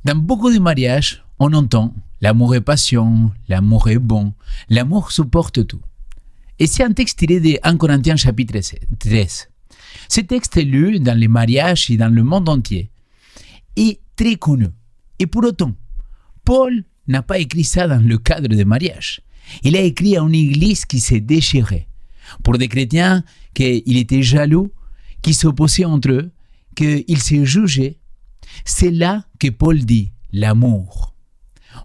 Dans beaucoup de mariages, on entend l'amour est passion, l'amour est bon, l'amour supporte tout. Et c'est un texte tiré de 1 Corinthiens chapitre 13. Ce texte est lu dans les mariages et dans le monde entier. Est très connu. Et pour autant, Paul n'a pas écrit ça dans le cadre des mariages. Il a écrit à une église qui s'est déchirée. Pour des chrétiens, qu'il était jaloux, qui s'opposaient entre eux, qu'ils se jugeaient. C'est là que Paul dit l'amour.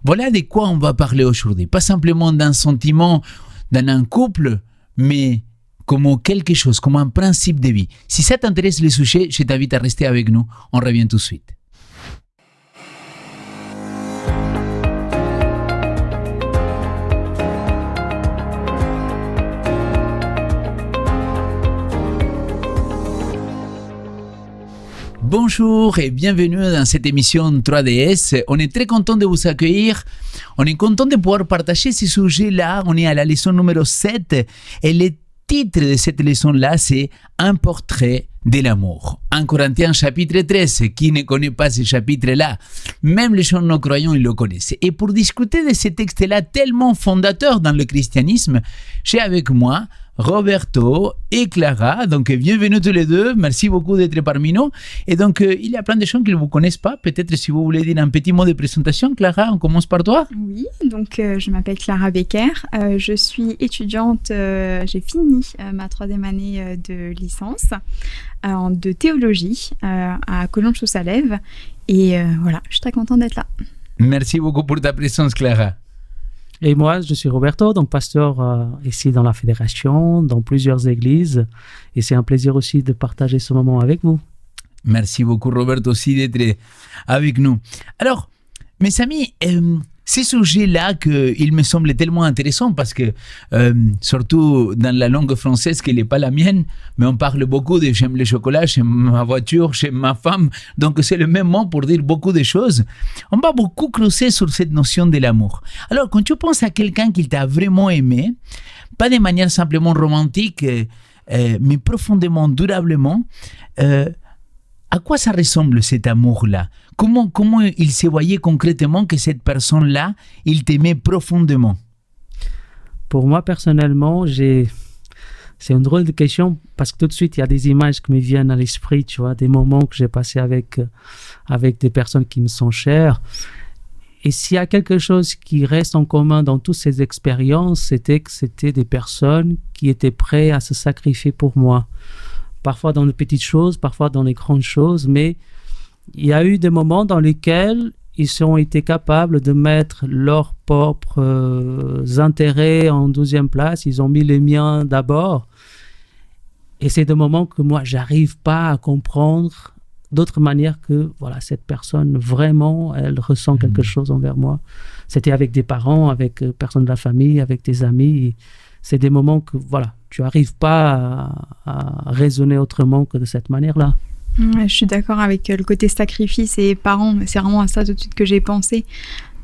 Voilà de quoi on va parler aujourd'hui. Pas simplement d'un sentiment dans un couple, mais comme quelque chose, comme un principe de vie. Si ça t'intéresse le sujet, je t'invite à rester avec nous. On revient tout de suite. Bonjour et bienvenue dans cette émission 3DS. On est très content de vous accueillir. On est content de pouvoir partager ce sujet-là. On est à la leçon numéro 7 et le titre de cette leçon-là, c'est Un portrait de l'amour. 1 Corinthiens chapitre 13. Qui ne connaît pas ce chapitre-là? Même les gens non-croyants, ils le connaissent. Et pour discuter de ce texte-là tellement fondateur dans le christianisme, j'ai avec moi Roberto et Clara, donc bienvenue tous les deux, merci beaucoup d'être parmi nous. Et donc il y a plein de gens qui ne vous connaissent pas, peut-être si vous voulez dire un petit mot de présentation. Clara, on commence par toi. Oui, donc je m'appelle Clara Becker, je suis étudiante, j'ai fini ma 3e année de licence de théologie à Cologne-sous-Salève et voilà, je suis très contente d'être là. Merci beaucoup pour ta présence, Clara. Et moi, je suis Roberto, donc pasteur ici dans la fédération, dans plusieurs églises. Et c'est un plaisir aussi de partager ce moment avec vous. Merci beaucoup, Roberto, aussi d'être avec nous. Alors, mes amis, ce sujet-là, il me semble tellement intéressant parce que, surtout dans la langue française, qui n'est pas la mienne, mais on parle beaucoup de j'aime le chocolat, j'aime ma voiture, j'aime ma femme. Donc, c'est le même mot pour dire beaucoup de choses. On va beaucoup creuser sur cette notion de l'amour. Alors, quand tu penses à quelqu'un qui t'a vraiment aimé, pas de manière simplement romantique, mais profondément, durablement, à quoi ça ressemble cet amour-là? Comment il se voyait concrètement que cette personne-là, il t'aimait profondément? Pour moi, personnellement, c'est une drôle de question parce que tout de suite, il y a des images qui me viennent à l'esprit, tu vois, des moments que j'ai passés avec des personnes qui me sont chères. Et s'il y a quelque chose qui reste en commun dans toutes ces expériences, c'était que c'était des personnes qui étaient prêtes à se sacrifier pour moi. Parfois dans les petites choses, parfois dans les grandes choses, mais il y a eu des moments dans lesquels ils ont été capables de mettre leurs propres intérêts en 12e place, ils ont mis les miens d'abord. Et c'est des moments que moi, j'arrive pas à comprendre d'autre manière que, voilà, cette personne, vraiment, elle ressent quelque chose envers moi. C'était avec des parents, avec des personnes de la famille, avec des amis. C'est des moments que, voilà, tu n'arrives pas à raisonner autrement que de cette manière-là. Ouais, je suis d'accord avec le côté sacrifice et parents. C'est vraiment à ça tout de suite que j'ai pensé.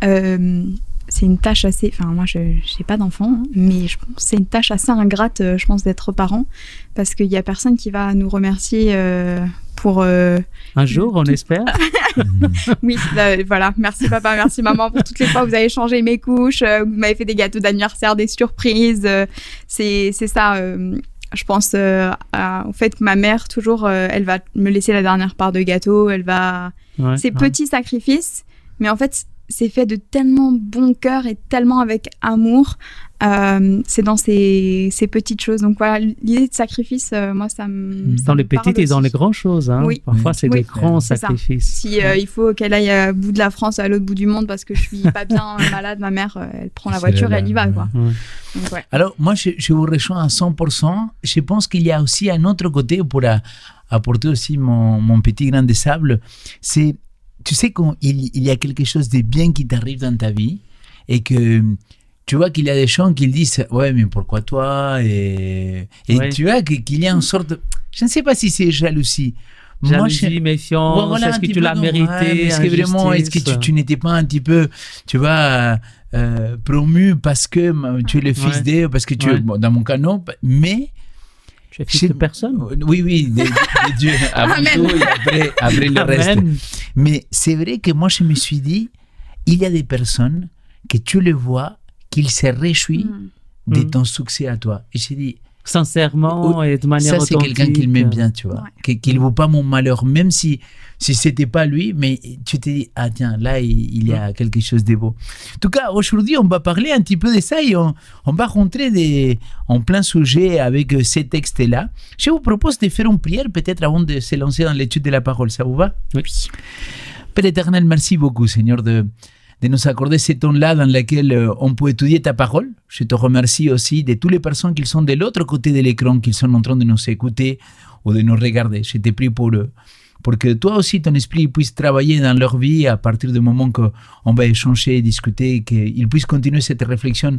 C'est une tâche assez... Enfin, moi, je n'ai pas d'enfant, hein, mais je pense que c'est une tâche assez ingrate, je pense, d'être parent. Parce qu'il n'y a personne qui va nous remercier pour... Un jour, on espère. Oui, voilà. Merci papa, merci maman pour toutes les fois où vous avez changé mes couches, vous m'avez fait des gâteaux d'anniversaire, des surprises. C'est ça... je pense au fait que ma mère, toujours, elle va me laisser la dernière part de gâteau. Elle va... C'est petits sacrifices, mais en fait, c'est fait de tellement bon cœur et tellement avec amour. C'est dans ces petites choses. Donc voilà, l'idée de sacrifice, moi, ça me... Dans les petites et dans les grandes choses. Hein. Oui. Parfois, c'est des grands sacrifices. Si il faut qu'elle aille au bout de la France, à l'autre bout du monde, parce que je suis pas bien malade, ma mère, elle prend la voiture et elle y va, quoi. Ouais. Donc, ouais. Alors, moi, je vous rejoins à 100%. Je pense qu'il y a aussi un autre côté pour apporter aussi mon petit grain de sable. C'est, tu sais, quand il y a quelque chose de bien qui t'arrive dans ta vie et que tu vois qu'il y a des gens qui disent « Ouais, mais pourquoi toi ?» Et tu vois qu'il y a une sorte de... Je ne sais pas si c'est jalousie. Jalousie, méfiance, voilà, est-ce que tu l'as mérité? Est-ce que vraiment, est-ce que tu n'étais pas un petit peu, tu vois, promu parce que tu es le fils d'eux, parce que tu es, dans mon cas, non, mais Je suis fils de personne. Oui, de Dieu, avant Amen. tout et après le reste. Amen. Mais c'est vrai que moi, je me suis dit, il y a des personnes que tu les vois, qu'ils se réjouissent de ton succès à toi. Et j'ai dit, Sincèrement et de manière ça, c'est authentique. quelqu'un qui m'aime bien, tu vois. Qu'il ne vaut pas mon malheur, même si ce n'était pas lui, mais tu te dis, ah tiens, là, il y a quelque chose de beau. En tout cas, aujourd'hui, on va parler un petit peu de ça et on va rentrer en plein sujet avec ces textes-là. Je vous propose de faire une prière, peut-être avant de se lancer dans l'étude de la parole. Ça vous va? Oui. Père éternel, merci beaucoup, Seigneur, de nous accorder ce temps-là dans lequel on peut étudier ta parole. Je te remercie aussi de toutes les personnes qui sont de l'autre côté de l'écran, qui sont en train de nous écouter ou de nous regarder. Je te prie pour que toi aussi, ton esprit puisse travailler dans leur vie à partir du moment qu'on va échanger, discuter, qu'ils puissent continuer cette réflexion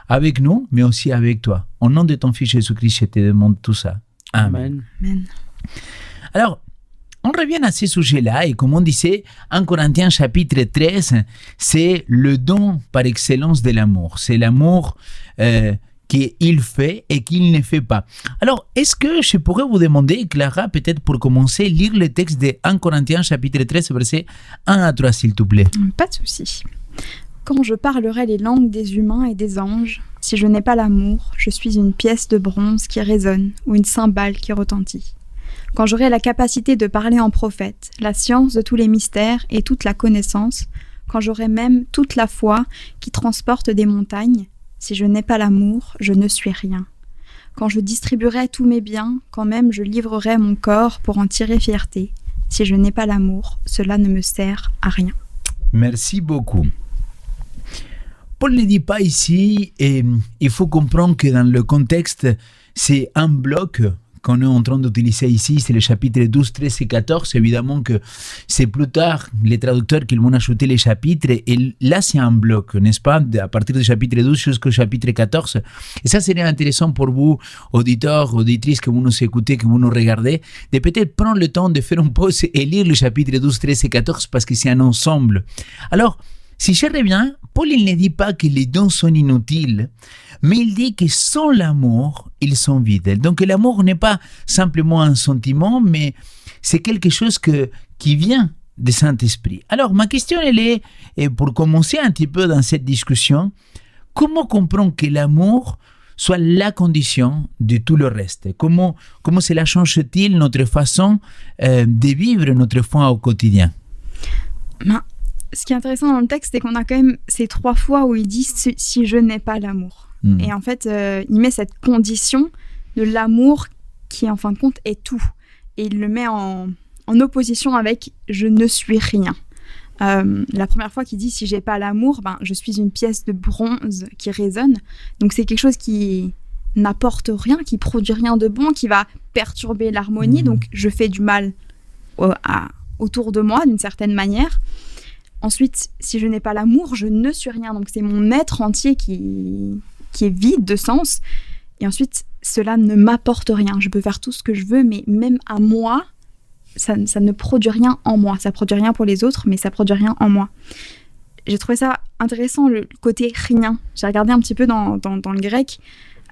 avec nous, mais aussi avec toi. Au nom de ton Fils Jésus-Christ, je te demande tout ça. Amen. Amen. Alors, on revient à ce sujet-là et comme on disait, en Corinthiens chapitre 13, c'est le don par excellence de l'amour. C'est l'amour qu'il fait et qu'il ne fait pas. Alors, est-ce que je pourrais vous demander, Clara, peut-être pour commencer, lire le texte de 1 Corinthiens chapitre 13, versets 1 à 3, s'il te plaît. Pas de souci. Quand je parlerai les langues des humains et des anges, si je n'ai pas l'amour, je suis une pièce de bronze qui résonne ou une cymbale qui retentit. Quand j'aurai la capacité de parler en prophète, la science de tous les mystères et toute la connaissance, quand j'aurai même toute la foi qui transporte des montagnes, si je n'ai pas l'amour, je ne suis rien. Quand je distribuerai tous mes biens, quand même je livrerai mon corps pour en tirer fierté, si je n'ai pas l'amour, cela ne me sert à rien. Merci beaucoup. Paul ne dit pas ici, et il faut comprendre que dans le contexte, c'est un bloc qu'on est en train d'utiliser ici, c'est le chapitre 12, 13 et 14. Évidemment que c'est plus tard les traducteurs qui vont ajouter les chapitres. Et là, c'est un bloc, n'est-ce pas? À partir du chapitre 12 jusqu'au chapitre 14. Et ça serait intéressant pour vous, auditeurs, auditrices, que vous nous écoutez, que vous nous regardez, de peut-être prendre le temps de faire une pause et lire le chapitre 12, 13 et 14 parce que c'est un ensemble. Alors, si je reviens, Paul il ne dit pas que les dons sont inutiles, mais il dit que sans l'amour, ils sont vides. Donc l'amour n'est pas simplement un sentiment, mais c'est quelque chose qui vient du Saint-Esprit. Alors ma question elle est, et pour commencer un petit peu dans cette discussion, comment comprendre que l'amour soit la condition de tout le reste? Comment cela change-t-il notre façon de vivre notre foi au quotidien? Ce qui est intéressant dans le texte, c'est qu'on a quand même ces 3 fois où il dit « si je n'ai pas l'amour ». Et en fait, il met cette condition de l'amour qui, en fin de compte, est tout. Et il le met en opposition avec « je ne suis rien ». La première fois qu'il dit « si j'ai pas l'amour, je suis une pièce de bronze qui résonne ». Donc c'est quelque chose qui n'apporte rien, qui produit rien de bon, qui va perturber l'harmonie. Donc je fais du mal autour de moi d'une certaine manière. Ensuite, si je n'ai pas l'amour, je ne suis rien. Donc c'est mon être entier qui est vide de sens. Et ensuite, cela ne m'apporte rien. Je peux faire tout ce que je veux, mais même à moi, ça ne produit rien en moi. Ça produit rien pour les autres, mais ça produit rien en moi. J'ai trouvé ça intéressant, le côté rien. J'ai regardé un petit peu dans le grec.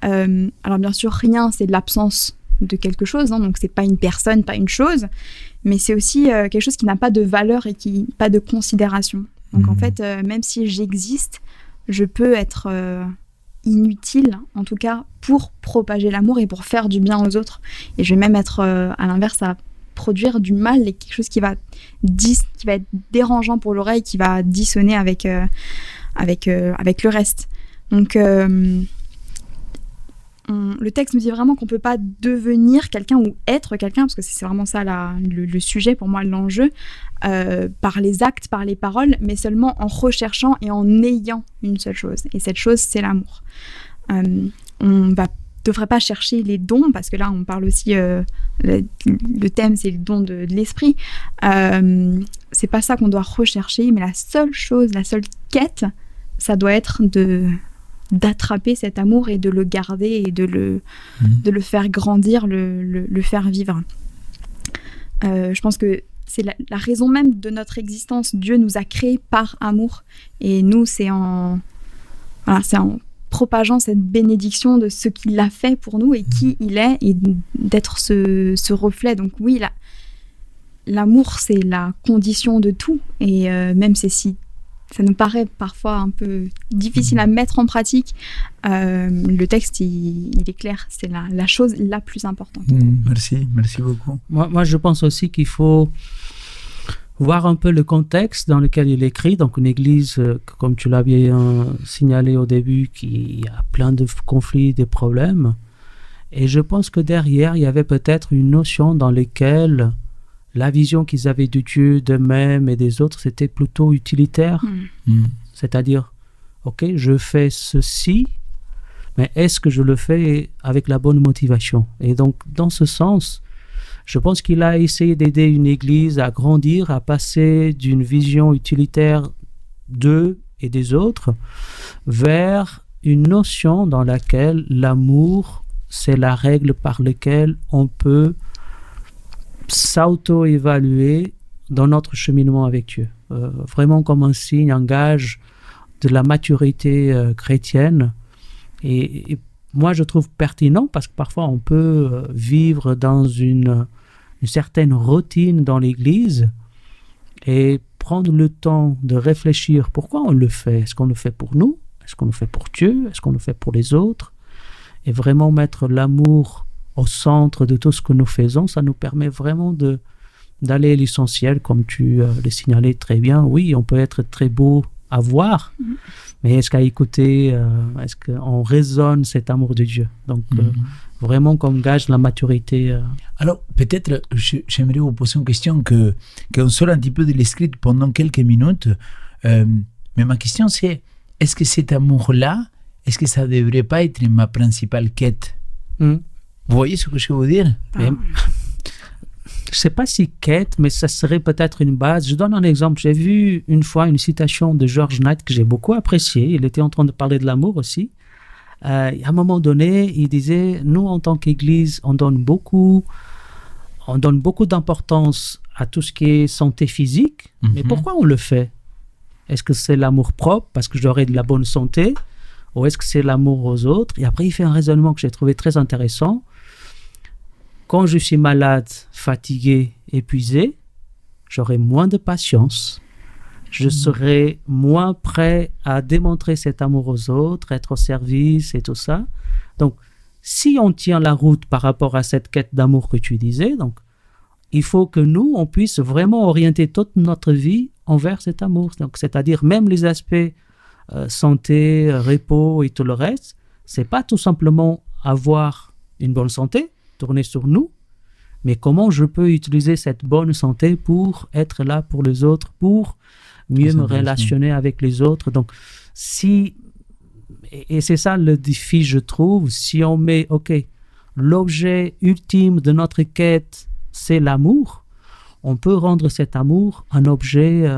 Alors bien sûr, rien, c'est l'absence de quelque chose. Donc c'est pas une personne, pas une chose. Mais c'est aussi quelque chose qui n'a pas de valeur et qui pas de considération. Donc en fait, même si j'existe, je peux être inutile, en tout cas, pour propager l'amour et pour faire du bien aux autres. Et je vais même être, à l'inverse, à produire du mal et quelque chose qui va être dérangeant pour l'oreille, qui va dissonner avec le reste. Donc le texte nous dit vraiment qu'on ne peut pas devenir quelqu'un ou être quelqu'un, parce que c'est vraiment ça le sujet, pour moi, l'enjeu, par les actes, par les paroles, mais seulement en recherchant et en ayant une seule chose. Et cette chose, c'est l'amour. On ne devrait pas chercher les dons, parce que là, on parle aussi, le thème, c'est le don de l'esprit. C'est pas ça qu'on doit rechercher, mais la seule chose, la seule quête, ça doit être d'attraper cet amour et de le garder et de le faire grandir, le faire vivre. Je pense que c'est la raison même de notre existence. Dieu nous a créés par amour. Et nous, c'est en propageant cette bénédiction de ce qu'il a fait pour nous et qui il est, et d'être ce reflet. Donc oui, l'amour, c'est la condition de tout. Et même si ça nous paraît parfois un peu difficile à mettre en pratique, le texte, il est clair. C'est la chose la plus importante. Merci beaucoup. Moi, je pense aussi qu'il faut voir un peu le contexte dans lequel il écrit. Donc, une église, comme tu l'as bien signalé au début, qui a plein de conflits, des problèmes. Et je pense que derrière, il y avait peut-être une notion dans laquelle la vision qu'ils avaient de Dieu, d'eux-mêmes et des autres, c'était plutôt utilitaire. C'est-à-dire, ok, je fais ceci, mais est-ce que je le fais avec la bonne motivation? Et donc, dans ce sens, je pense qu'il a essayé d'aider une église à grandir, à passer d'une vision utilitaire d'eux et des autres vers une notion dans laquelle l'amour, c'est la règle par laquelle on peut s'auto-évaluer dans notre cheminement avec Dieu. Vraiment comme un signe, un gage de la maturité chrétienne. Et moi, je trouve pertinent parce que parfois on peut vivre dans une certaine routine dans l'Église et prendre le temps de réfléchir pourquoi on le fait. Est-ce qu'on le fait pour nous? Est-ce qu'on le fait pour Dieu? Est-ce qu'on le fait pour les autres? Et vraiment mettre l'amour au centre de tout ce que nous faisons, ça nous permet vraiment d'aller à l'essentiel, comme tu le signalais très bien. Oui, on peut être très beau à voir, mais est-ce qu'à écouter, est-ce qu'on résonne cet amour de Dieu? Donc, vraiment comme gage de la maturité. Alors, peut-être, j'aimerais vous poser une question qu'on sort un petit peu de l'esprit pendant quelques minutes. Mais ma question, c'est, est-ce que cet amour-là, est-ce que ça ne devrait pas être ma principale quête? Vous voyez ce que je veux dire? Je ne sais pas si quête, mais ça serait peut-être une base. Je donne un exemple. J'ai vu une fois une citation de George Knight que j'ai beaucoup appréciée. Il était en train de parler de l'amour aussi. À un moment donné, il disait, nous, en tant qu'Église, on donne beaucoup d'importance à tout ce qui est santé physique. Mais pourquoi on le fait? Est-ce que c'est l'amour propre parce que j'aurai de la bonne santé? Ou est-ce que c'est l'amour aux autres? Et après, il fait un raisonnement que j'ai trouvé très intéressant. Quand je suis malade, fatigué, épuisé, j'aurai moins de patience. Je serai moins prêt à démontrer cet amour aux autres, être au service et tout ça. Donc, si on tient la route par rapport à cette quête d'amour que tu disais, donc, il faut que nous, on puisse vraiment orienter toute notre vie envers cet amour. Donc, c'est-à-dire même les aspects santé, repos et tout le reste, c'est pas tout simplement avoir une bonne santé, tourner sur nous, mais comment je peux utiliser cette bonne santé pour être là pour les autres, pour mieux me relationner avec les autres. Donc, et c'est ça le défi, je trouve, si on met, l'objet ultime de notre quête, c'est l'amour, on peut rendre cet amour un objet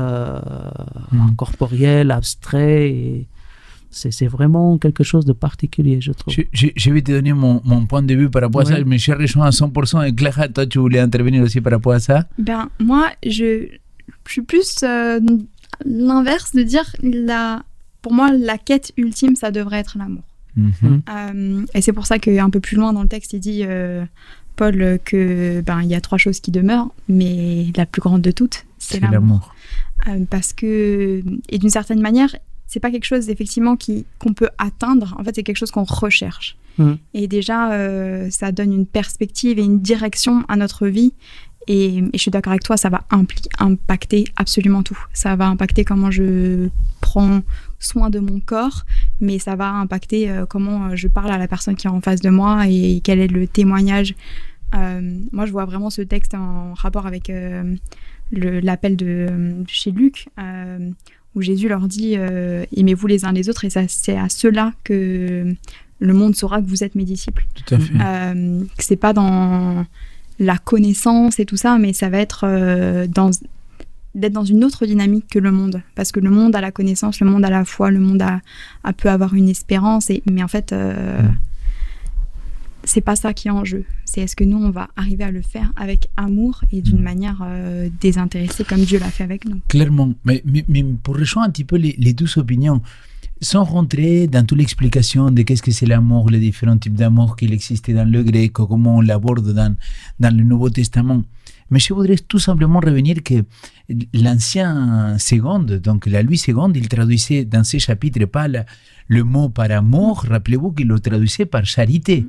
corporel, abstrait, et c'est vraiment quelque chose de particulier, je trouve. Je vais te donner mon point de vue par rapport à ça, mais je rejoins à 100%. Et Clara, toi, tu voulais intervenir aussi par rapport à ça? Moi, je suis plus l'inverse de dire, pour moi, la quête ultime, ça devrait être l'amour. Et c'est pour ça qu'un peu plus loin dans le texte, il dit, Paul, que il y a 3 choses qui demeurent, mais la plus grande de toutes, c'est l'amour. Parce que, et d'une certaine manière, c'est pas quelque chose effectivement qu'on peut atteindre. En fait, c'est quelque chose qu'on recherche. Et déjà, ça donne une perspective et une direction à notre vie. Et je suis d'accord avec toi, ça va impacter absolument tout. Ça va impacter comment je prends soin de mon corps, mais ça va impacter comment je parle à la personne qui est en face de moi et quel est le témoignage. Moi, je vois vraiment ce texte en rapport avec l'appel de chez Luc, où Jésus leur dit « Aimez-vous les uns les autres » et c'est à ceux-là que le monde saura que vous êtes mes disciples. Tout à fait. Que c'est pas dans la connaissance et tout ça, mais ça va être d'être dans une autre dynamique que le monde. Parce que le monde a la connaissance, le monde a la foi, le monde peut avoir une espérance, mais en fait, c'est pas ça qui est en jeu. C'est est-ce que nous, on va arriver à le faire avec amour et d'une manière désintéressée comme Dieu l'a fait avec nous. Clairement. Mais pour rejoindre un petit peu les 2 opinions, sans rentrer dans toute l'explication de qu'est-ce que c'est l'amour, les différents types d'amour qu'il existait dans le grec, comment on l'aborde dans le Nouveau Testament. Mais je voudrais tout simplement revenir que l'ancien Seconde, donc la Louis II, il traduisait dans ses chapitres pas le mot par amour, rappelez-vous qu'il le traduisait par charité.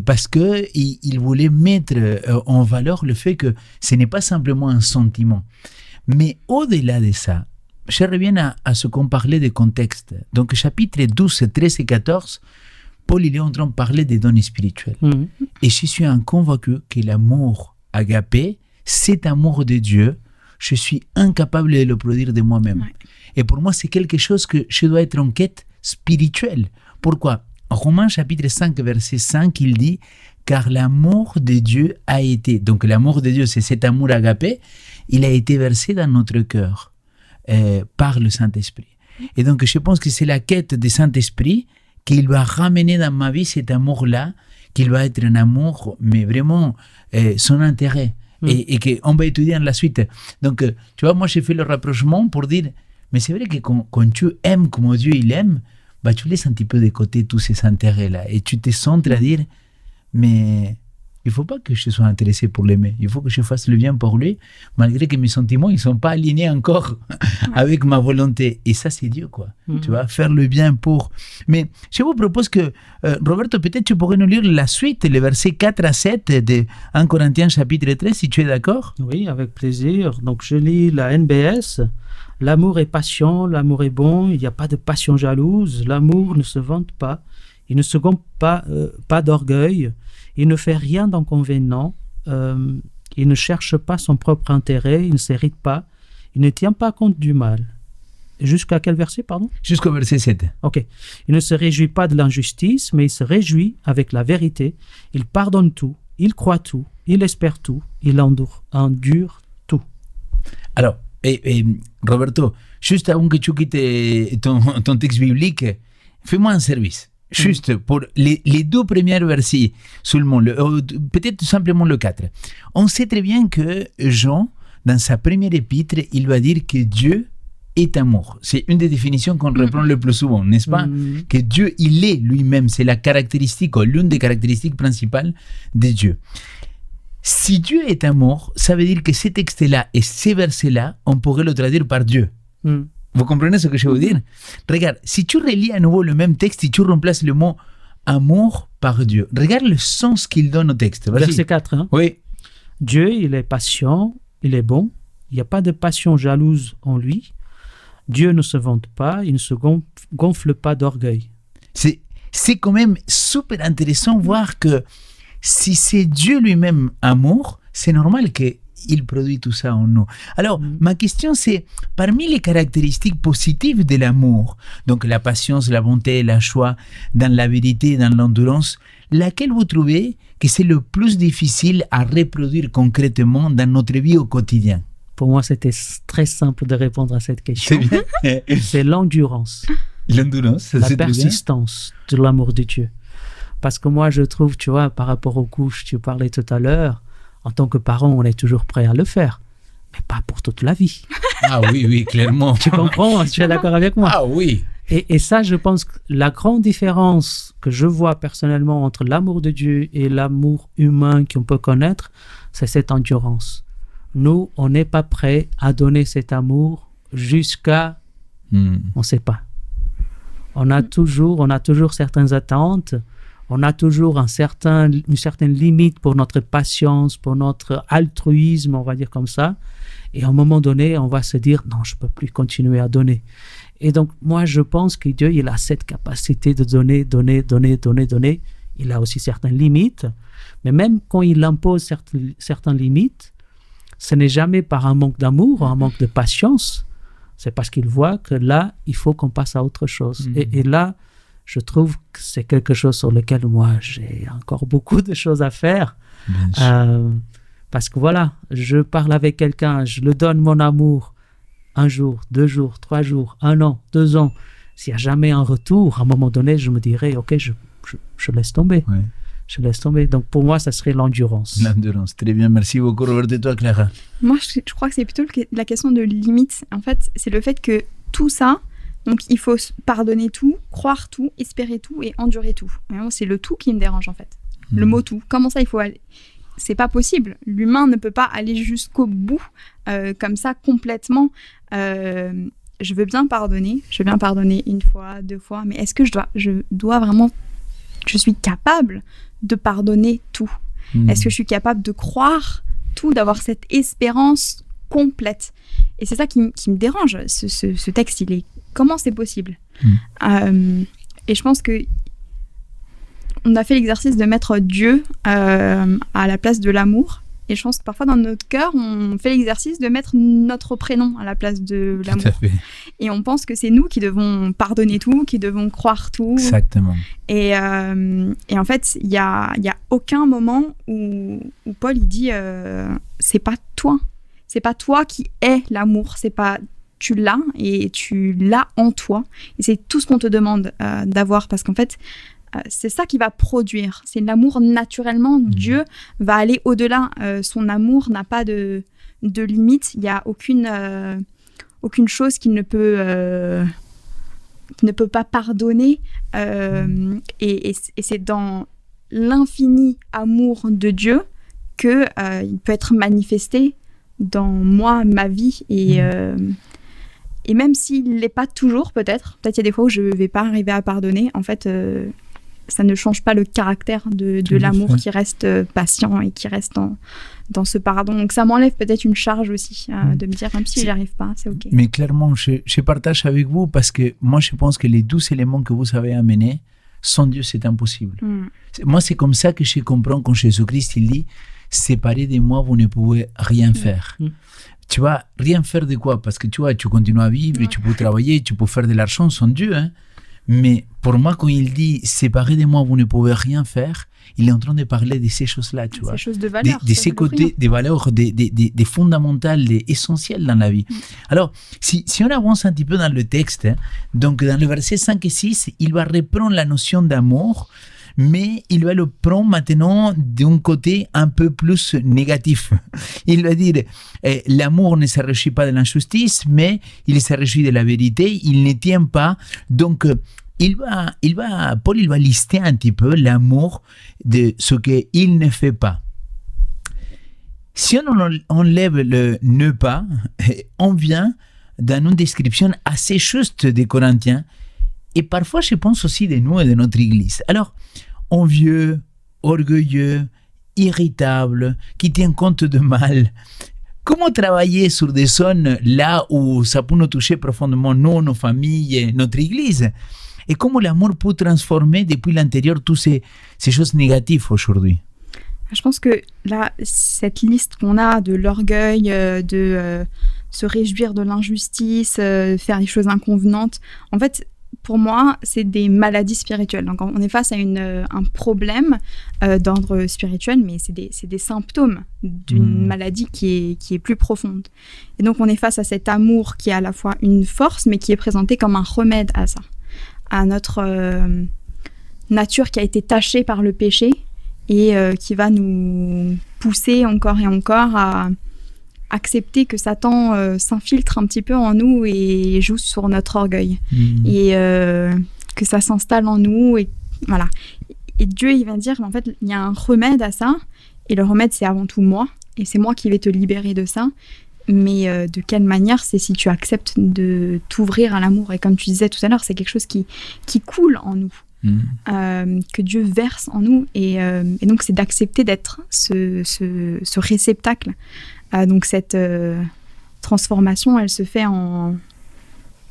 Parce qu'il voulait mettre en valeur le fait que ce n'est pas simplement un sentiment. Mais au-delà de ça, je reviens à ce qu'on parlait de contexte. Donc, chapitres 12, 13 et 14, Paul il est en train de parler des dons spirituels. Et je suis convaincu que l'amour agapé, cet amour de Dieu, je suis incapable de le produire de moi-même. Ouais. Et pour moi, c'est quelque chose que je dois être en quête spirituelle. Pourquoi ? En Romains chapitre 5, verset 5, il dit « Car l'amour de Dieu a été ». Donc l'amour de Dieu, c'est cet amour agapé, il a été versé dans notre cœur par le Saint-Esprit. Et donc je pense que c'est la quête du Saint-Esprit qu'il va ramener dans ma vie cet amour-là, qu'il va être un amour, mais vraiment son intérêt, et qu'on va étudier dans la suite. Donc, tu vois, moi, j'ai fait le rapprochement pour dire, mais c'est vrai que quand tu aimes comme Dieu il aime, bah, tu laisses un petit peu de côté tous ces intérêts-là, et tu te centres à dire, mais il ne faut pas que je sois intéressé pour l'aimer, il faut que je fasse le bien pour lui, malgré que mes sentiments, ils ne sont pas alignés encore avec ma volonté. Et ça, c'est Dieu, quoi. Tu vois, faire le bien pour... Mais je vous propose que, Roberto, peut-être tu pourrais nous lire la suite, les versets 4 à 7 de 1 Corinthiens chapitre 13, si tu es d'accord. Oui, avec plaisir. Donc, je lis la NBS. L'amour est patient, l'amour est bon, il n'y a pas de passion jalouse, l'amour ne se vante pas, il ne se gonfle pas d'orgueil, il ne fait rien d'inconvénient, il ne cherche pas son propre intérêt, il ne s'irrite pas, il ne tient pas compte du mal. Jusqu'à quel verset, pardon ? Jusqu'au verset 7. Ok. Il ne se réjouit pas de l'injustice, mais il se réjouit avec la vérité. Il pardonne tout, il croit tout, il espère tout, il endure tout. Alors, Roberto, juste avant que tu quittes ton texte biblique, fais-moi un service. Juste pour les deux premiers versets seulement, peut-être tout simplement le 4. On sait très bien que Jean, dans sa première épître, il va dire que Dieu est amour. C'est une des définitions qu'on reprend le plus souvent, n'est-ce pas ? Que Dieu, il est lui-même, c'est la caractéristique, ou l'une des caractéristiques principales de Dieu. Si Dieu est amour, ça veut dire que ces textes-là et ces versets-là, on pourrait le traduire par Dieu. Vous comprenez ce que je veux dire ? Regarde, si tu relis à nouveau le même texte, si tu remplaces le mot amour par Dieu, regarde le sens qu'il donne au texte. Vas-y. Verset 4. Hein ? Oui. Dieu, il est patient, il est bon, il n'y a pas de passion jalouse en lui. Dieu ne se vante pas, il ne se gonfle pas d'orgueil. C'est quand même super intéressant de voir que si c'est Dieu lui-même amour, c'est normal qu'il produit tout ça en nous. Alors, ma question c'est, parmi les caractéristiques positives de l'amour, donc la patience, la bonté, la joie, dans la vérité, dans l'endurance, laquelle vous trouvez que c'est le plus difficile à reproduire concrètement dans notre vie au quotidien ? Pour moi, c'était très simple de répondre à cette question. C'est l'endurance. L'endurance, la persistance de l'amour de Dieu. Parce que moi, je trouve, tu vois, par rapport aux couches, tu parlais tout à l'heure, en tant que parent, on est toujours prêt à le faire, mais pas pour toute la vie. Ah oui, clairement. Tu comprends ? Tu es d'accord avec moi ? Ah oui. Et ça, je pense que la grande différence que je vois personnellement entre l'amour de Dieu et l'amour humain qu'on peut connaître, c'est cette endurance. Nous, on n'est pas prêt à donner cet amour jusqu'à... On ne sait pas. On a toujours certaines attentes. On a toujours une certaine limite pour notre patience, pour notre altruisme, on va dire comme ça. Et à un moment donné, on va se dire, non, je ne peux plus continuer à donner. Et donc, moi, je pense que Dieu, il a cette capacité de donner. Il a aussi certaines limites. Mais même quand il impose certaines limites, ce n'est jamais par un manque d'amour ou un manque de patience. C'est parce qu'il voit que là, il faut qu'on passe à autre chose. Et là, je trouve que c'est quelque chose sur lequel moi, j'ai encore beaucoup de choses à faire. Parce que voilà, je parle avec quelqu'un, je lui donne mon amour 1 jour, 2 jours, 3 jours, 1 an, 2 ans. S'il n'y a jamais un retour, à un moment donné, je me dirais, ok, je laisse tomber. Ouais. Je laisse tomber. Donc pour moi, ça serait l'endurance. L'endurance, très bien. Merci beaucoup, Robert. Et toi, Clara ? Moi, je crois que c'est plutôt la question de limite. En fait, c'est le fait que tout ça, Donc, il faut pardonner tout, croire tout, espérer tout et endurer tout. Et moi, c'est le tout qui me dérange, en fait. Le mot tout. Comment ça, il faut aller... C'est pas possible. L'humain ne peut pas aller jusqu'au bout, comme ça, complètement. Je veux bien pardonner une fois, 2 fois, mais est-ce que je dois vraiment... Je suis capable de pardonner tout. Est-ce que je suis capable de croire tout, d'avoir cette espérance complète? Et c'est ça qui me dérange. Ce texte, comment c'est possible? Et je pense que on a fait l'exercice de mettre Dieu à la place de l'amour. Et je pense que parfois, dans notre cœur, on fait l'exercice de mettre notre prénom à la place de l'amour. Tout à fait. Et on pense que c'est nous qui devons pardonner tout, qui devons croire tout. Exactement. Et en fait, il y a aucun moment où Paul il dit c'est pas toi qui es l'amour, c'est pas tu l'as et tu l'as en toi. Et c'est tout ce qu'on te demande d'avoir, parce qu'en fait, c'est ça qui va produire. C'est l'amour naturellement. Dieu va aller au-delà. Son amour n'a pas de limite. Il n'y a aucune chose qu'il ne peut pas pardonner. Et c'est dans l'infini amour de Dieu qu'il peut être manifesté dans moi, ma vie. Et même s'il ne l'est pas toujours, peut-être il y a des fois où je ne vais pas arriver à pardonner. En fait, ça ne change pas le caractère de l'amour qui reste patient et qui reste dans ce pardon. Donc ça m'enlève peut-être une charge aussi, de me dire même si j'y arrive pas, c'est ok. Mais clairement, je partage avec vous, parce que moi je pense que les 12 éléments que vous avez amenés, sans Dieu c'est impossible. Moi c'est comme ça que je comprends quand Jésus-Christ il dit séparé de moi vous ne pouvez rien faire. Tu vois, rien faire de quoi? Parce que tu vois, tu continues à vivre, tu peux travailler, tu peux faire de l'argent sans Dieu, hein. Mais pour moi, quand il dit « séparé de moi, vous ne pouvez rien faire », il est en train de parler de ces choses-là, tu vois. Ces choses de valeur. De ces côtés, des valeurs, des fondamentales, des essentielles dans la vie. Alors, si on avance un petit peu dans le texte, hein, donc dans le verset 5 et 6, il va reprendre la notion d'amour, mais il va le prendre maintenant d'un côté un peu plus négatif. Il va dire l'amour ne se réjouit pas de l'injustice, mais il se réjouit de la vérité, il ne tient pas. Donc, Paul va lister un petit peu l'amour de ce qu'il ne fait pas. Si on enlève le ne pas, on vient dans une description assez juste des Corinthiens. Et parfois, je pense aussi de nous et de notre Église. Alors, envieux, orgueilleux, irritable, qui tient compte de mal. Comment travailler sur des zones là où ça peut nous toucher profondément, nous, nos familles, notre Église? Et comment l'amour peut transformer depuis l'intérieur toutes ces choses négatives aujourd'hui? Je pense que là, cette liste qu'on a de l'orgueil, de se réjouir de l'injustice, faire des choses inconvenantes, en fait, pour moi, c'est des maladies spirituelles. Donc, on est face à un problème d'ordre spirituel, mais c'est des symptômes d'une maladie qui est plus profonde. Et donc, on est face à cet amour qui est à la fois une force, mais qui est présenté comme un remède à ça, à notre nature qui a été tachée par le péché et qui va nous pousser encore et encore à accepter que Satan s'infiltre un petit peu en nous et joue sur notre orgueil. Et que ça s'installe en nous. Et, voilà. Et Dieu, il va dire, en fait, il y a un remède à ça. Et le remède, c'est avant tout moi. Et c'est moi qui vais te libérer de ça. Mais de quelle manière? C'est si tu acceptes de t'ouvrir à l'amour. Et comme tu disais tout à l'heure, c'est quelque chose qui coule en nous. Que Dieu verse en nous. Et donc, c'est d'accepter d'être ce réceptacle. Donc cette transformation, elle se fait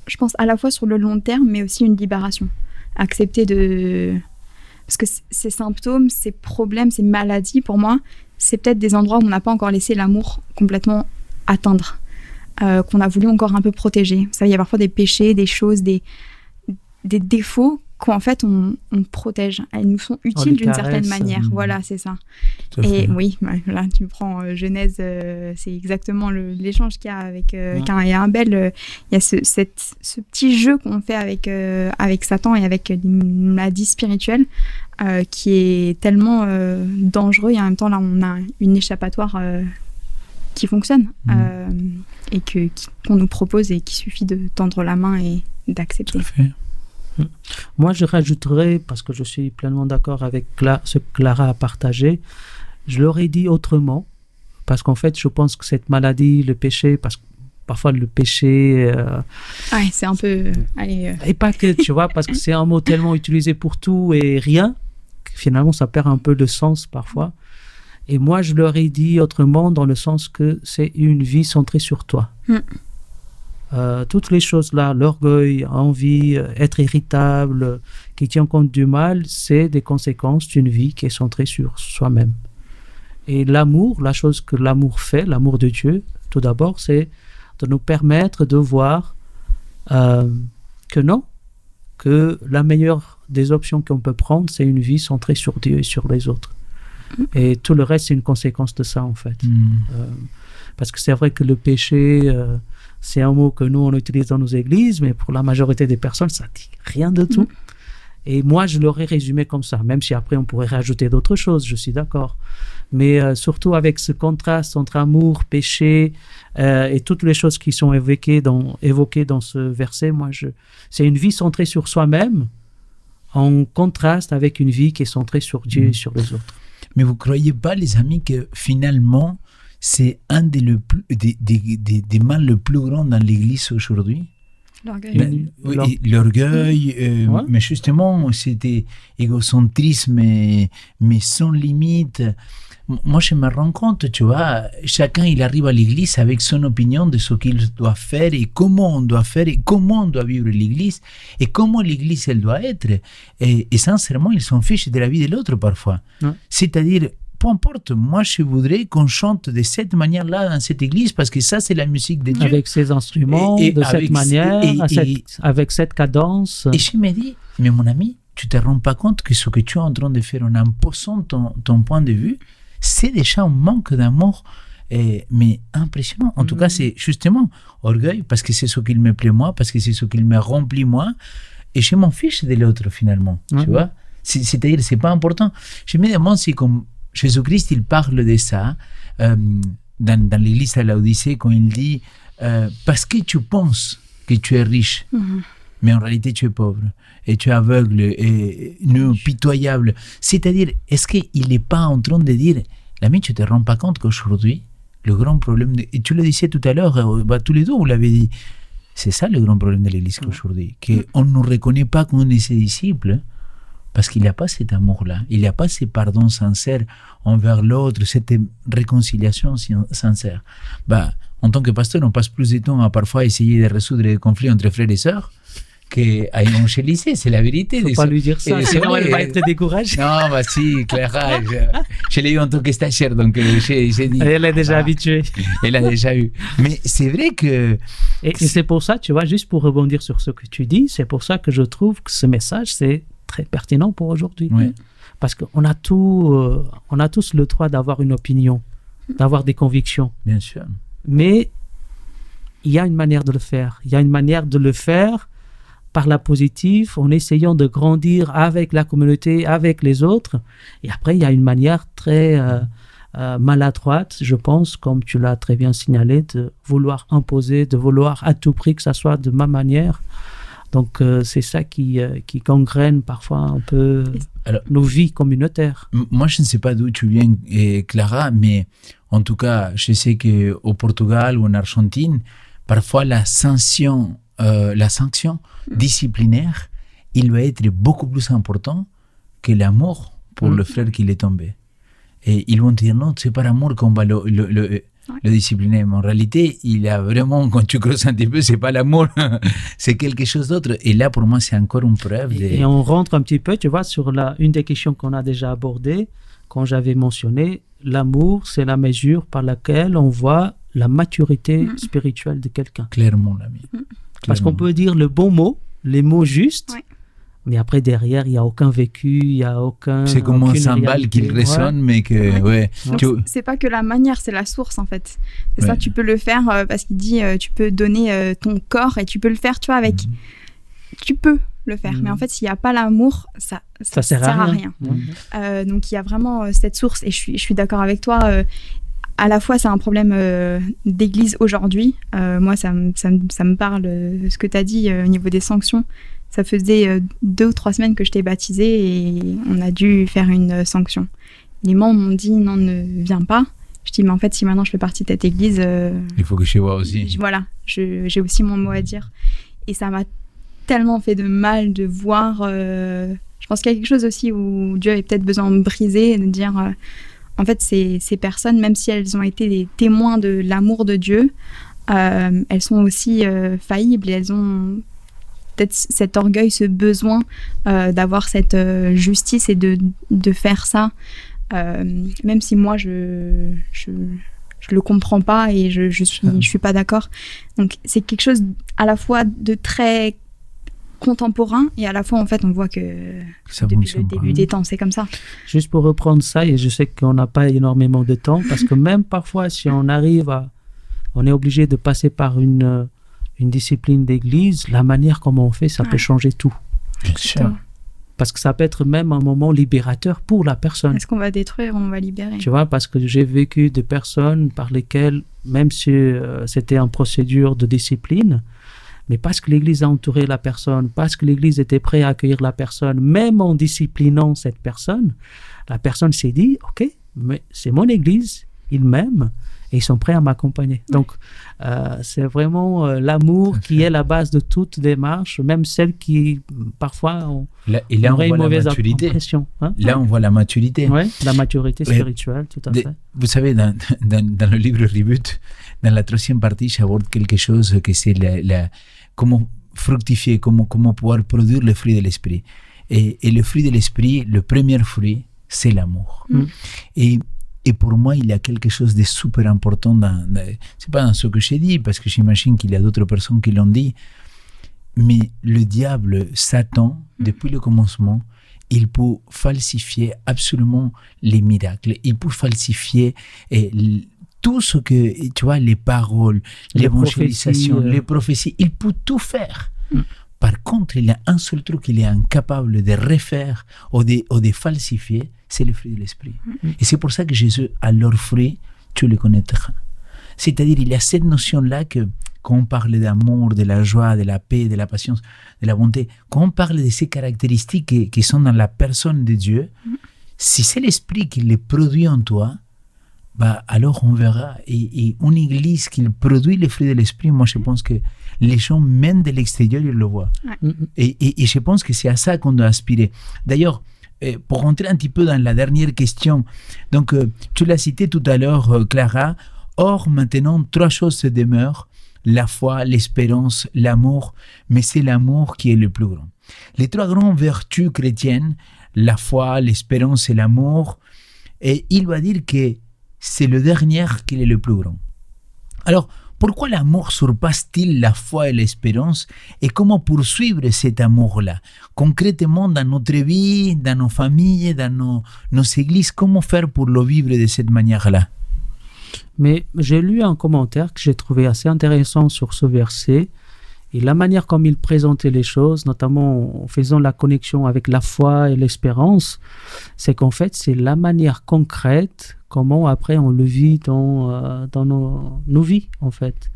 je pense, à la fois sur le long terme, mais aussi une libération. Accepter parce que ces symptômes, ces problèmes, ces maladies, pour moi, c'est peut-être des endroits où on n'a pas encore laissé l'amour complètement atteindre, qu'on a voulu encore un peu protéger. Vous savez, il y a parfois des péchés, des choses, des défauts qu'en fait on protège. Elles nous sont utiles d'une certaine manière. Voilà, c'est ça. Et oui, là tu me prends Genèse, c'est exactement l'échange qu'il y a avec Caïn et Abel. Il y a ce petit jeu qu'on fait avec Satan et avec les maladies spirituelles qui est tellement dangereux, et en même temps là on a une échappatoire qui fonctionne. et qu'on nous propose et qu'il suffit de tendre la main et d'accepter. Tout à fait. Moi, je rajouterais, parce que je suis pleinement d'accord avec ce que Clara a partagé, je l'aurais dit autrement, parce qu'en fait, je pense que cette maladie, le péché, parce que parfois le péché... Ouais, c'est un peu... Et pas que, tu vois, parce que c'est un mot tellement utilisé pour tout et rien, que finalement, ça perd un peu de sens parfois. Et moi, je l'aurais dit autrement, dans le sens que c'est une vie centrée sur toi. Toutes les choses là, l'orgueil, envie, être irritable, qui tient compte du mal, c'est des conséquences d'une vie qui est centrée sur soi-même. Et l'amour, la chose que l'amour fait, l'amour de Dieu, tout d'abord, c'est de nous permettre de voir que la meilleure des options qu'on peut prendre, c'est une vie centrée sur Dieu et sur les autres. Et tout le reste, c'est une conséquence de ça, en fait. Parce que c'est vrai que le péché, c'est un mot que nous, on utilise dans nos églises, mais pour la majorité des personnes, ça ne dit rien de tout. Et moi, je l'aurais résumé comme ça, même si après, on pourrait rajouter d'autres choses, je suis d'accord. Mais surtout avec ce contraste entre amour, péché et toutes les choses qui sont évoquées dans ce verset, c'est une vie centrée sur soi-même, en contraste avec une vie qui est centrée sur Dieu et sur les autres. Mais vous ne croyez pas, les amis, que finalement, c'est un des mal le plus grand dans l'Église aujourd'hui? L'orgueil. L'orgueil, mais justement, c'était égocentrisme, mais sans limite. Moi, je me rends compte, tu vois, chacun, il arrive à l'Église avec son opinion de ce qu'il doit faire et comment on doit faire et comment on doit vivre l'Église et comment l'Église, elle doit être. Et sincèrement, ils s'en fichent de la vie de l'autre parfois. C'est-à-dire, peu importe, moi, je voudrais qu'on chante de cette manière-là dans cette église parce que ça, c'est la musique de Dieu. Avec ces instruments, de cette manière, avec cette cadence. Et je me dis, mais mon ami, tu ne te rends pas compte que ce que tu es en train de faire en imposant ton point de vue, c'est déjà un manque d'amour, mais impressionnant. En tout cas, c'est justement orgueil parce que c'est ce qu'il me plaît moi, parce que c'est ce qu'il me remplit moi, et je m'en fiche de l'autre finalement. Tu vois, c'est-à-dire, c'est pas important. Je me demande si comme Jésus-Christ, il parle de ça dans l'église à Laodicée quand il dit parce que tu penses que tu es riche, mais en réalité tu es pauvre et tu es aveugle et nu, pitoyable. C'est-à-dire, est-ce qu'il n'est pas en train de dire, l'ami, tu ne te rends pas compte qu'aujourd'hui, le grand problème, et tu le disais tout à l'heure, tous les deux vous l'avez dit, c'est ça le grand problème de l'église aujourd'hui, qu'on ne nous reconnaît pas comme ses disciples. Parce qu'il n'y a pas cet amour-là, il n'y a pas ce pardon sincère envers l'autre, cette réconciliation sincère. En tant que pasteur, on passe plus de temps à parfois essayer de résoudre les conflits entre frères et sœurs qu'à évangéliser, c'est la vérité. Il ne faut pas lui dire ça, sinon elle va être découragée. Non, si, Clara, je l'ai eu en tant que stagiaire, donc j'ai dit... Elle est déjà habituée. Elle a déjà eu. Mais c'est vrai que... Et c'est pour ça, tu vois, juste pour rebondir sur ce que tu dis, c'est pour ça que je trouve que ce message, c'est très pertinent pour aujourd'hui. Parce qu'on a tous le droit d'avoir une opinion, d'avoir des convictions. Bien sûr. Mais il y a une manière de le faire. Il y a une manière de le faire par la positive, en essayant de grandir avec la communauté, avec les autres. Et après, il y a une manière très maladroite, je pense, comme tu l'as très bien signalé, de vouloir imposer, de vouloir à tout prix que ça soit de ma manière. Donc, c'est ça qui gangrène parfois un peu nos vies communautaires. Moi, je ne sais pas d'où tu viens, Clara, mais en tout cas, je sais qu'au Portugal ou en Argentine, parfois la sanction disciplinaire, il va être beaucoup plus important que l'amour pour le frère qui est tombé. Et ils vont dire, non, c'est par amour qu'on va le discipliner. Mais en réalité, il a vraiment, quand tu creuses un petit peu, c'est pas l'amour, c'est quelque chose d'autre. Et là, pour moi, c'est encore une preuve. Et on rentre un petit peu, tu vois, sur une des questions qu'on a déjà abordées, quand j'avais mentionné, l'amour, c'est la mesure par laquelle on voit la maturité spirituelle de quelqu'un. Clairement, l'ami. Parce qu'on peut dire le bon mot, les mots justes, mais après, derrière, il n'y a aucun vécu, il n'y a aucun... C'est comme un cymbale qui résonne, mais que... C'est pas que la manière, c'est la source, en fait. C'est ça, tu peux le faire, parce qu'il dit, tu peux donner ton corps, et tu peux le faire, tu vois, avec... Tu peux le faire, mais en fait, s'il n'y a pas l'amour, ça sert à rien. Donc, il y a vraiment cette source, et je suis d'accord avec toi, à la fois, c'est un problème d'église aujourd'hui. Moi, ça me parle, ce que tu as dit au niveau des sanctions. Ça faisait 2 ou 3 semaines que je t'ai baptisée et on a dû faire une sanction. Les membres m'ont dit non, ne viens pas. Je dis mais en fait, si maintenant je fais partie de cette église... il faut que je vois aussi. Voilà, j'ai aussi mon mot à dire. Et ça m'a tellement fait de mal de voir... je pense qu'il y a quelque chose aussi où Dieu avait peut-être besoin de briser et de dire... en fait, ces personnes, même si elles ont été des témoins de l'amour de Dieu, elles sont aussi faillibles et elles ont peut-être cet orgueil, ce besoin d'avoir cette justice et de faire ça, même si moi, je le comprends pas et je suis pas d'accord. Donc, c'est quelque chose à la fois de très contemporain et à la fois, en fait, on voit que depuis le début des temps, c'est comme ça. Juste pour reprendre ça, et je sais qu'on n'a pas énormément de temps, parce que même parfois, si on on est obligé de passer par une discipline d'église, la manière comment on fait, ça peut changer tout. Bien sûr. Parce que ça peut être même un moment libérateur pour la personne. Est-ce qu'on va détruire ou on va libérer? Tu vois, parce que j'ai vécu des personnes par lesquelles, même si c'était en procédure de discipline, mais parce que l'Église a entouré la personne, parce que l'Église était prête à accueillir la personne, même en disciplinant cette personne, la personne s'est dit, ok, mais c'est mon Église, ils m'aiment et ils sont prêts à m'accompagner. Donc, c'est vraiment l'amour qui est la base de toute démarche, même celle qui, parfois, aurait une mauvaise impression. Hein? Là, on voit la maturité. Oui, la maturité spirituelle, tout à fait. Vous savez, dans le livre Reboot, dans la 3e partie, j'aborde quelque chose que c'est comment fructifier, comment pouvoir produire le fruit de l'esprit. Et le fruit de l'esprit, le premier fruit, c'est l'amour. Et pour moi, il y a quelque chose de super important c'est pas dans ce que j'ai dit, parce que j'imagine qu'il y a d'autres personnes qui l'ont dit, mais le diable, Satan, depuis le commencement, il peut falsifier absolument les miracles. Il peut falsifier tout ce que, tu vois, les paroles, l'évangélisation, les prophéties, il peut tout faire. Par contre, il y a un seul truc qu'il est incapable de refaire ou de falsifier, c'est le fruit de l'esprit. Et c'est pour ça que Jésus, à leurs fruits, tu les connaîtras. C'est-à-dire, il y a cette notion-là que quand on parle d'amour, de la joie, de la paix, de la patience, de la bonté, quand on parle de ces caractéristiques qui sont dans la personne de Dieu, si c'est l'esprit qui les produit en toi, alors on verra. Et une église qui produit les fruits de l'esprit, moi je pense que les gens, même de l'extérieur, ils le voient. Et je pense que c'est à ça qu'on doit aspirer. D'ailleurs, pour rentrer un petit peu dans la dernière question, donc tu l'as cité tout à l'heure, Clara, or maintenant 3 choses se demeurent, la foi, l'espérance, l'amour, mais c'est l'amour qui est le plus grand. Les 3 grandes vertus chrétiennes, la foi, l'espérance et l'amour, et il va dire que c'est le dernier qui est le plus grand. Alors, pourquoi l'amour surpasse-t-il la foi et l'espérance et comment poursuivre cet amour-là? Concrètement, dans notre vie, dans nos familles, dans nos églises, comment faire pour le vivre de cette manière-là? Mais j'ai lu un commentaire que j'ai trouvé assez intéressant sur ce verset et la manière comme il présentait les choses, notamment en faisant la connexion avec la foi et l'espérance, c'est qu'en fait, c'est la manière concrète comment après on le vit dans nos vies, en fait.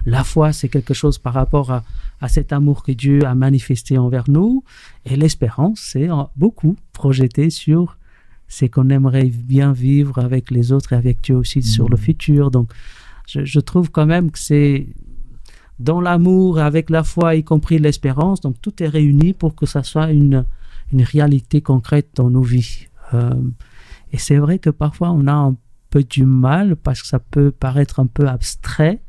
La foi, c'est quelque chose par rapport à cet amour que Dieu a manifesté envers nous, et l'espérance, c'est beaucoup projeté sur ce qu'on aimerait bien vivre avec les autres et avec Dieu aussi sur le futur. Donc, je trouve quand même que c'est dans l'amour, avec la foi, y compris l'espérance, donc tout est réuni pour que ça soit une réalité concrète dans nos vies. Et c'est vrai que parfois on a un peu du mal parce que ça peut paraître un peu abstrait,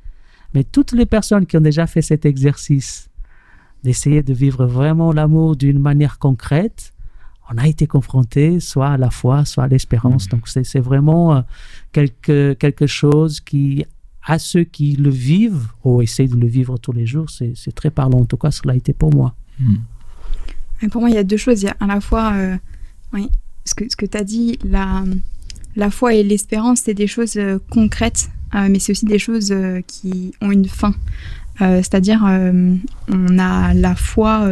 mais toutes les personnes qui ont déjà fait cet exercice d'essayer de vivre vraiment l'amour d'une manière concrète, on a été confronté soit à la foi, soit à l'espérance. Donc c'est vraiment quelque chose qui, à ceux qui le vivent ou essayent de le vivre tous les jours, c'est très parlant. En tout cas, cela a été pour moi. Et pour moi, il y a 2 choses. Il y a à la fois... ce que tu as dit, la foi et l'espérance, c'est des choses concrètes, mais c'est aussi des choses qui ont une fin. C'est-à-dire, on a la foi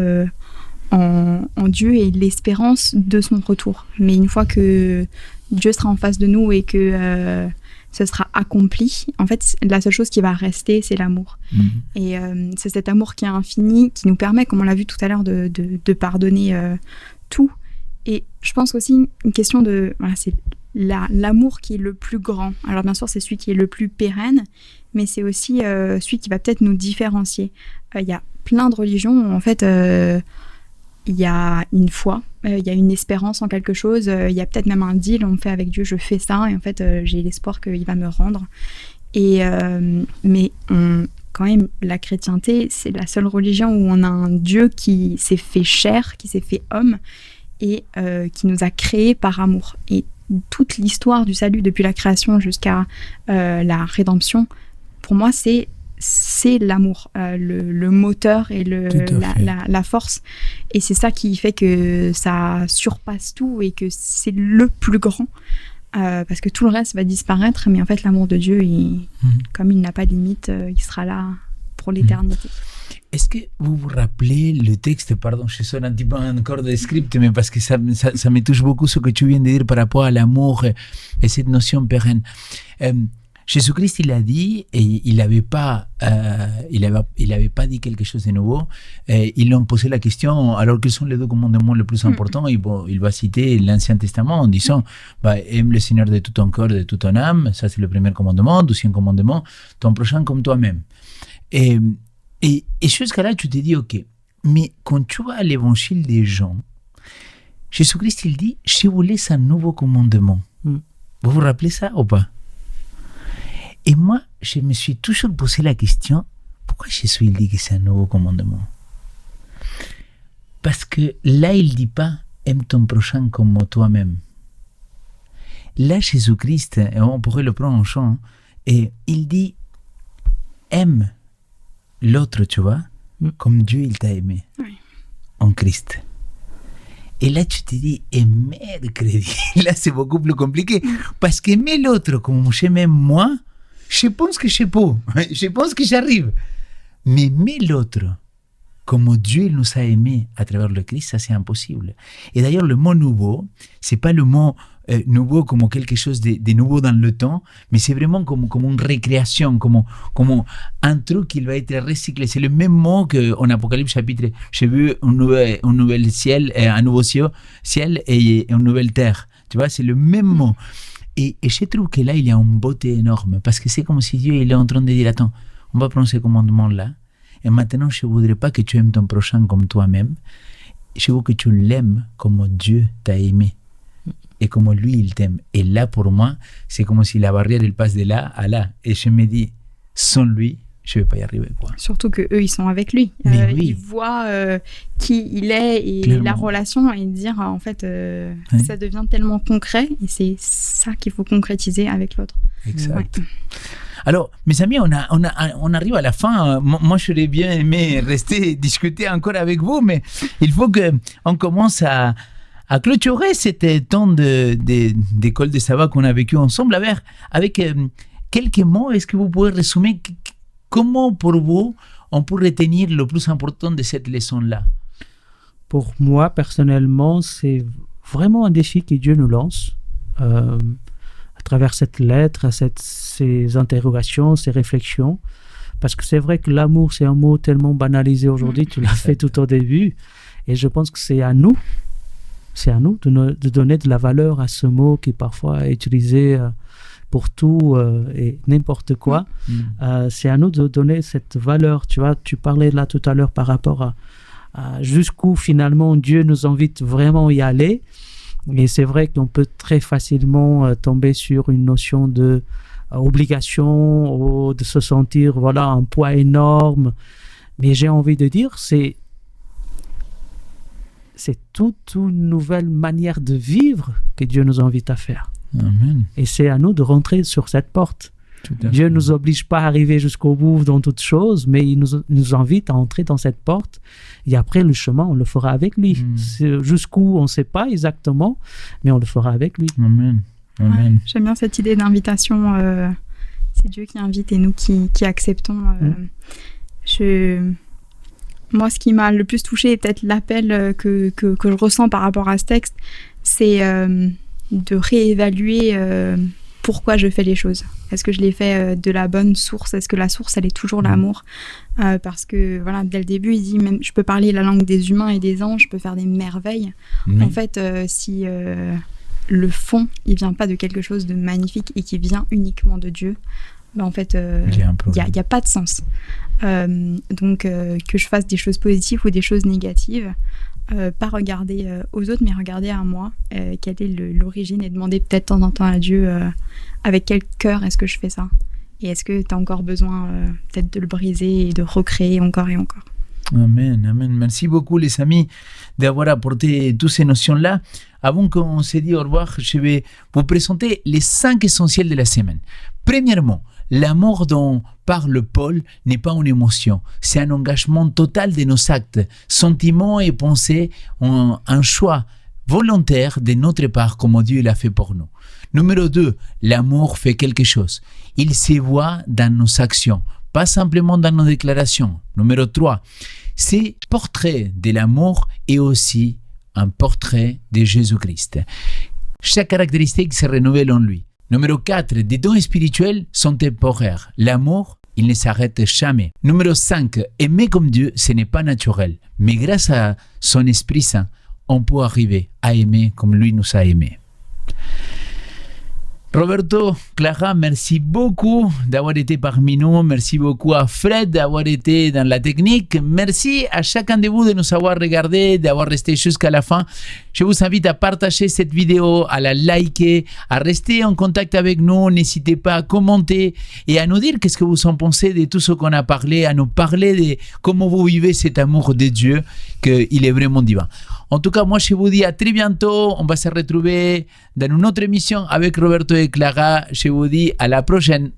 en Dieu et l'espérance de son retour. Mais une fois que Dieu sera en face de nous et que ce sera accompli. En fait, la seule chose qui va rester, c'est l'amour. Et c'est cet amour qui est infini, qui nous permet, comme on l'a vu tout à l'heure, de pardonner tout. Et je pense aussi une question de... Voilà, c'est l'amour qui est le plus grand. Alors bien sûr, c'est celui qui est le plus pérenne, mais c'est aussi celui qui va peut-être nous différencier. Il y a plein de religions où, en fait, il y a une foi, il y a une espérance en quelque chose, il y a peut-être même un deal, on fait avec Dieu, je fais ça, et en fait, j'ai l'espoir qu'il va me rendre. Et, mais quand même, la chrétienté, c'est la seule religion où on a un Dieu qui s'est fait chair, qui s'est fait homme, et qui nous a créés par amour. Et toute l'histoire du salut, depuis la création jusqu'à la rédemption, pour moi, c'est l'amour, le moteur et la force. Et c'est ça qui fait que ça surpasse tout et que c'est le plus grand. Parce que tout le reste va disparaître, mais en fait, l'amour de Dieu, comme il n'a pas de limite, il sera là pour l'éternité. Est-ce que vous vous rappelez le texte, pardon, je sonne un petit peu encore de script, mais parce que ça me touche beaucoup ce que tu viens de dire par rapport à l'amour et cette notion pérenne. Jésus-Christ, il a dit, et il n'avait pas dit quelque chose de nouveau. Ils lui ont posé la question, alors quels sont les deux commandements les plus importants? Il va citer l'Ancien Testament en disant, aime le Seigneur de tout ton corps, de toute ton âme. Ça, c'est le premier commandement. Deuxième commandement, ton prochain comme toi-même. Et jusqu'à là, tu te dis, ok, mais quand tu vas à l'évangile des gens, Jésus-Christ, il dit, je vous laisse un nouveau commandement. Vous vous rappelez ça ou pas? Et moi, je me suis toujours posé la question, pourquoi Jésus il dit que c'est un nouveau commandement? Parce que là, il ne dit pas, aime ton prochain comme toi-même. Là, Jésus-Christ, on pourrait le prendre en chant, et il dit, aime l'autre, tu vois, comme Dieu il t'a aimé, en Christ. Et là, tu te dis, aimer de crédit. Là, c'est beaucoup plus compliqué. Parce qu'aimer l'autre comme je m'aime moi, je pense que je peux. Je pense que j'arrive. Mais aimer l'autre comme Dieu il nous a aimés à travers le Christ, ça c'est impossible. Et d'ailleurs, le mot nouveau, c'est pas le mot nouveau comme quelque chose de nouveau dans le temps, mais c'est vraiment comme une récréation, comme un truc qui va être recyclé. C'est le même mot qu'en Apocalypse chapitre, j'ai vu un nouvel ciel, un nouveau ciel et une nouvelle terre. Tu vois, c'est le même mot. Et je trouve que là, il y a une beauté énorme, parce que c'est comme si Dieu il est en train de dire, attends, on va prendre ce commandement-là, et maintenant, je ne voudrais pas que tu aimes ton prochain comme toi-même, je veux que tu l'aimes comme Dieu t'a aimé, et comme lui, il t'aime. Et là, pour moi, c'est comme si la barrière, elle passe de là à là. Et je me dis, sans lui, je ne vais pas y arriver, quoi. Surtout qu'eux, ils sont avec lui. Ils voient qui il est et clairement. La relation, et dire, en fait, ça devient tellement concret, et c'est ça qu'il faut concrétiser avec l'autre. Exact. Ouais. Alors, mes amis, on arrive à la fin. Moi, j'aurais bien aimé rester discuter encore avec vous, mais il faut qu'on commence à clôturer cet temps d'école de sabbat qu'on a vécu ensemble avec quelques mots. Est-ce que vous pouvez résumer comment, pour vous, on peut retenir le plus important de cette leçon-là? Pour moi, personnellement, c'est vraiment un défi que Dieu nous lance à travers cette lettre, ces interrogations, ces réflexions. Parce que c'est vrai que l'amour, c'est un mot tellement banalisé aujourd'hui, tu l'as fait tout au début. Et je pense que c'est à nous de donner de la valeur à ce mot qui parfois est utilisé pour tout et n'importe quoi. C'est à nous de donner cette valeur. Tu vois, tu parlais là tout à l'heure par rapport à jusqu'où finalement Dieu nous invite vraiment à y aller. Et c'est vrai qu'on peut très facilement tomber sur une notion de obligation ou de se sentir un poids énorme. Mais j'ai envie de dire, c'est toute une nouvelle manière de vivre que Dieu nous invite à faire. Amen. Et c'est à nous de rentrer sur cette porte. Dieu ne nous oblige pas à arriver jusqu'au bout dans toutes choses, mais il nous invite à entrer dans cette porte. Et après, le chemin, on le fera avec lui. Jusqu'où, on ne sait pas exactement, mais on le fera avec lui. Amen. Amen. Ouais, j'aime bien cette idée d'invitation. C'est Dieu qui invite et nous qui acceptons. Moi, ce qui m'a le plus touchée, et peut-être l'appel que je ressens par rapport à ce texte, c'est de réévaluer pourquoi je fais les choses. Est-ce que je les fais de la bonne source? Est-ce que la source, elle est toujours l'amour? Parce que, voilà, dès le début, il dit, même, je peux parler la langue des humains et des anges, je peux faire des merveilles. En fait, si le fond, il vient pas de quelque chose de magnifique et qui vient uniquement de Dieu, ben en fait, il y a pas de sens. Donc, que je fasse des choses positives ou des choses négatives, pas regarder aux autres, mais regarder à moi, quelle est l'origine, et demander peut-être de temps en temps à Dieu avec quel cœur est-ce que je fais ça, et est-ce que tu as encore besoin peut-être de le briser et de recréer encore et encore. Amen, amen. Merci beaucoup les amis d'avoir apporté toutes ces notions-là. Avant qu'on se dise au revoir, je vais vous présenter les 5 essentiels de la semaine. Premièrement, l'amour dont parle Paul n'est pas une émotion, c'est un engagement total de nos actes, sentiments et pensées, un choix volontaire de notre part comme Dieu l'a fait pour nous. Numéro 2, l'amour fait quelque chose. Il se voit dans nos actions, pas simplement dans nos déclarations. Numéro 3, ce portrait de l'amour est aussi un portrait de Jésus-Christ. Chaque caractéristique se renouvelle en lui. Numéro 4, des dons spirituels sont temporaires. L'amour, il ne s'arrête jamais. Numéro 5, aimer comme Dieu, ce n'est pas naturel. Mais grâce à son Esprit Saint, on peut arriver à aimer comme lui nous a aimés. Roberto, Clara, merci beaucoup d'avoir été parmi nous. Merci beaucoup à Fred d'avoir été dans la technique. Merci à chacun de vous de nous avoir regardé, d'avoir resté jusqu'à la fin. Je vous invite à partager cette vidéo, à la liker, à rester en contact avec nous. N'hésitez pas à commenter et à nous dire qu'est-ce que vous en pensez de tout ce qu'on a parlé, à nous parler de comment vous vivez cet amour de Dieu, qu'il est vraiment divin. En tout cas, moi, je vous dis à très bientôt. On va se retrouver dans une autre émission avec Roberto et Clara. Je vous dis à la prochaine.